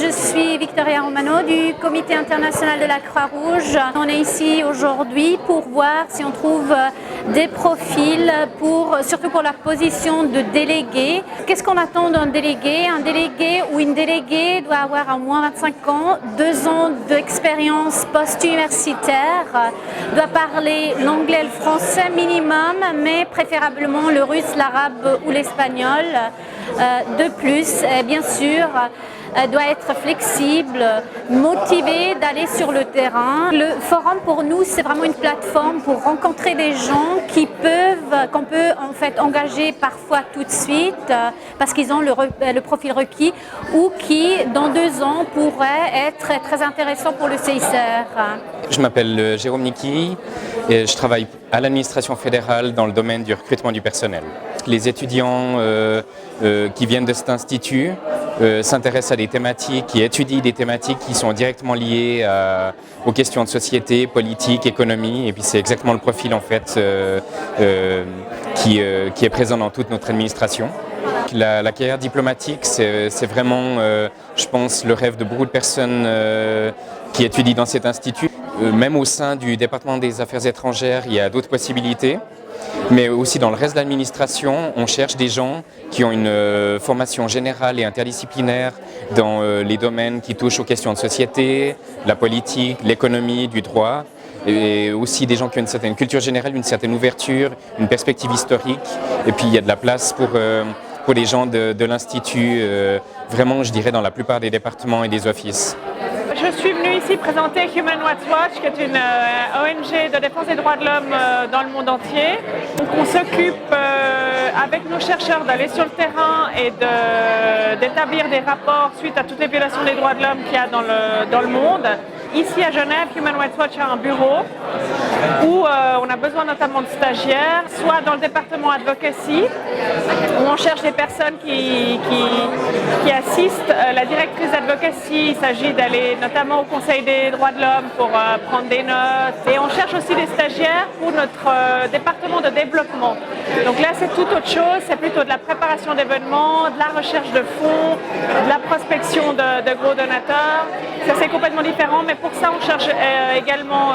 Je suis Victoria Romano du Comité international de la Croix-Rouge. On est ici aujourd'hui pour voir si on trouve des profils, surtout pour la position de délégué. Qu'est-ce qu'on attend d'un délégué? Un délégué ou une déléguée doit avoir au moins 25 ans, 2 ans d'expérience post-universitaire, doit parler l'anglais et le français minimum, mais préférablement le russe, l'arabe ou l'espagnol. De plus, bien sûr, doit être flexible, motivé d'aller sur le terrain. Le forum pour nous, c'est vraiment une plateforme pour rencontrer des gens qu'on peut en fait engager parfois tout de suite parce qu'ils ont le profil requis ou qui, dans 2 ans, pourraient être très intéressants pour le CICR. Je m'appelle Jérôme Niki et je travaille à l'administration fédérale dans le domaine du recrutement du personnel. Les étudiants qui viennent de cet institut s'intéressent à des thématiques, qui étudient des thématiques qui sont directement liées aux questions de société, politique, économie, et puis c'est exactement le profil en fait qui est présent dans toute notre administration. La carrière diplomatique, c'est vraiment, je pense, le rêve de beaucoup de personnes qui étudient dans cet institut. Même au sein du département des affaires étrangères, il y a d'autres possibilités. Mais aussi dans le reste de l'administration, on cherche des gens qui ont une formation générale et interdisciplinaire dans les domaines qui touchent aux questions de société, la politique, l'économie, du droit, et aussi des gens qui ont une certaine culture générale, une certaine ouverture, une perspective historique. Et puis il y a de la place pour les gens de l'Institut, vraiment je dirais dans la plupart des départements et des offices. Je suis venue ici présenter Human Rights Watch, qui est une ONG de défense des droits de l'homme dans le monde entier. Donc on s'occupe avec nos chercheurs d'aller sur le terrain et d'établir des rapports suite à toutes les violations des droits de l'homme qu'il y a dans le monde. Ici à Genève, Human Rights Watch a un bureau où on a besoin notamment de stagiaires, soit dans le département advocacy, où on cherche des personnes qui assistent. La directrice d'advocacy, il s'agit d'aller notamment au Conseil des droits de l'homme pour prendre des notes. Et on cherche aussi des stagiaires pour notre département de développement. Donc là, c'est tout autre chose, c'est plutôt de la préparation d'événements, de la recherche de fonds, de la prospection de gros donateurs. Ça, c'est complètement différent, mais pour ça, on cherche également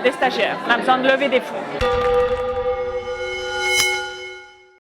des stagiaires. On a besoin de lever des fonds.